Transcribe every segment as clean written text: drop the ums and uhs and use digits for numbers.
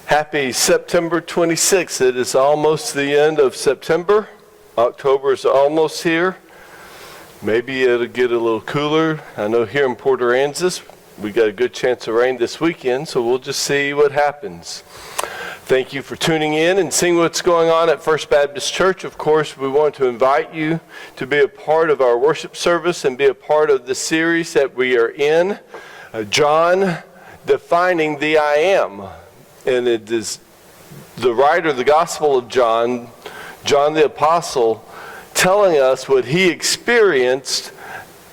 Happy September 26th. It is almost the end of September. October is almost here. Maybe it'll get a little cooler. I know here in Port Aransas, we got a good chance of rain this weekend, so we'll just see what happens. Thank you for tuning in and seeing what's going on at First Baptist Church. Of course, we want to invite you to be a part of our worship service and be a part of the series that we are in, John Defining the I Am. And it is the writer of the Gospel of John, John the Apostle, telling us what he experienced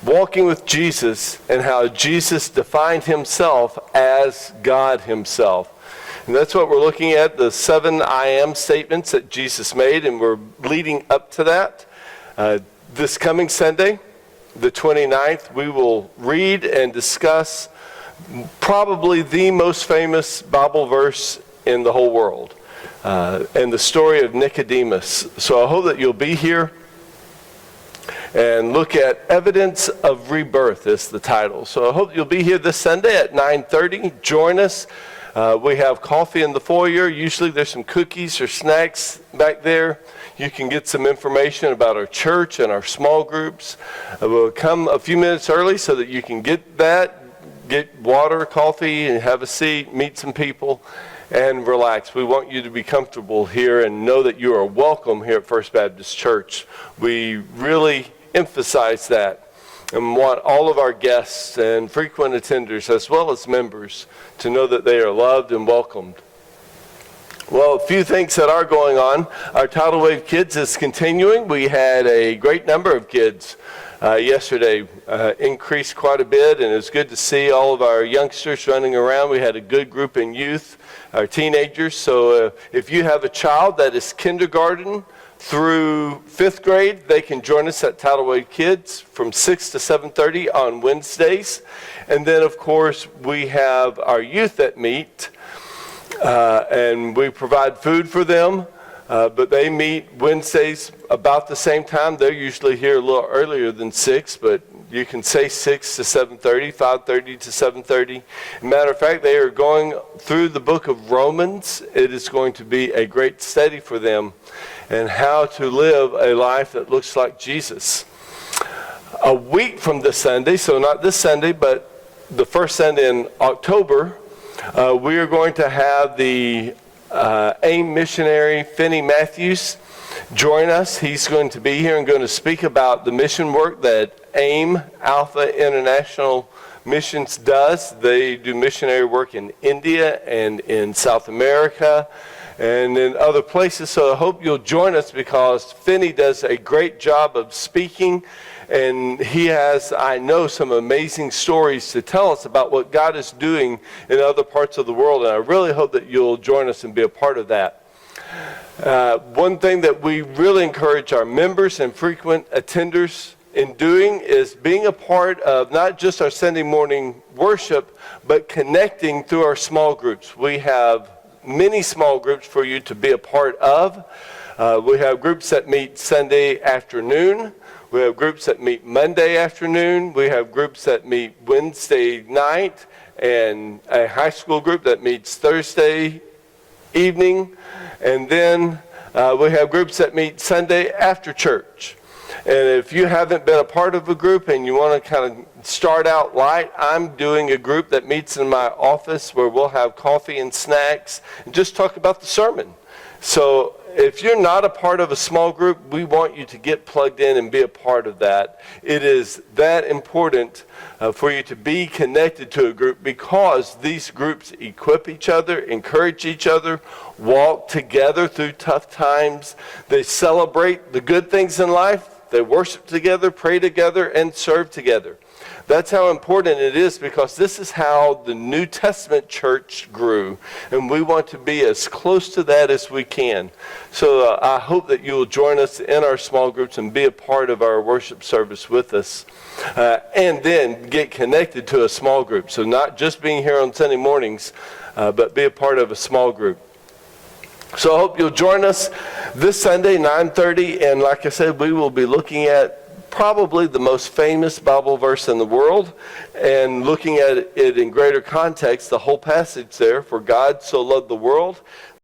walking with Jesus and how Jesus defined himself as God himself. And that's what we're looking at, the 7 I am statements that Jesus made, and we're leading up to that. This coming Sunday, the 29th, we will read and discuss probably the most famous Bible verse in the whole world, and the story of Nicodemus. So I hope that you'll be here and look at Evidence of Rebirth is the title. So I hope you'll be here this Sunday at 9:30. Join us. We have coffee in the foyer. Usually there's some cookies or snacks back there. You can get some information about our church and our small groups. We'll come a few minutes early so that you can get that. Get water, coffee, and have a seat, meet some people, and relax. We want you to be comfortable here and know that you are welcome here at First Baptist Church. We really emphasize that and want all of our guests and frequent attenders as well as members to know that they are loved and welcomed. Well, a few things that are going on. Our Tidal Wave Kids is continuing. We had a great number of kids yesterday, increased quite a bit, and it's good to see all of our youngsters running around. We had a good group in youth, our teenagers. So if you have a child that is kindergarten through 5th grade, they can join us at Tidal Wave Kids from 6 to 7:30 on Wednesdays. And then, of course, we have our youth that meet, and we provide food for them. But they meet Wednesdays about the same time. They're usually here a little earlier than 6, but you can say 6 to 7:30, 5:30 to 7:30. Matter of fact, they are going through the book of Romans. It is going to be a great study for them and how to live a life that looks like Jesus. A week from this Sunday, so not this Sunday, but the first Sunday in October, we are going to have the AIM missionary Finney Matthews join us. He's going to be here and going to speak about the mission work that AIM, Alpha International Missions, does. They do missionary work in India and in South America and in other places. So I hope you'll join us because Finney does a great job of speaking, and he has, I know, some amazing stories to tell us about what God is doing in other parts of the world, and I really hope that you'll join us and be a part of that. One thing that we really encourage our members and frequent attenders in doing is being a part of not just our Sunday morning worship, but connecting through our small groups. We have many small groups for you to be a part of. We have groups that meet Sunday afternoon. We have groups that meet Monday afternoon. We have groups that meet Wednesday night, and a high school group that meets Thursday evening. And then we have groups that meet Sunday after church. And if you haven't been a part of a group and you want to kind of start out light, I'm doing a group that meets in my office where we'll have coffee and snacks and just talk about the sermon. So if you're not a part of a small group, we want you to get plugged in and be a part of that. It is that important for you to be connected to a group because these groups equip each other, encourage each other, walk together through tough times. They celebrate the good things in life. They worship together, pray together, and serve together. That's how important it is because this is how the New Testament church grew. And we want to be as close to that as we can. So I hope that you will join us in our small groups and be a part of our worship service with us. And then get connected to a small group. So not just being here on Sunday mornings, but be a part of a small group. So I hope you'll join us this Sunday, 9:30. And like I said, we will be looking at probably the most famous Bible verse in the world. And looking at it in greater context, the whole passage there, for God so loved the world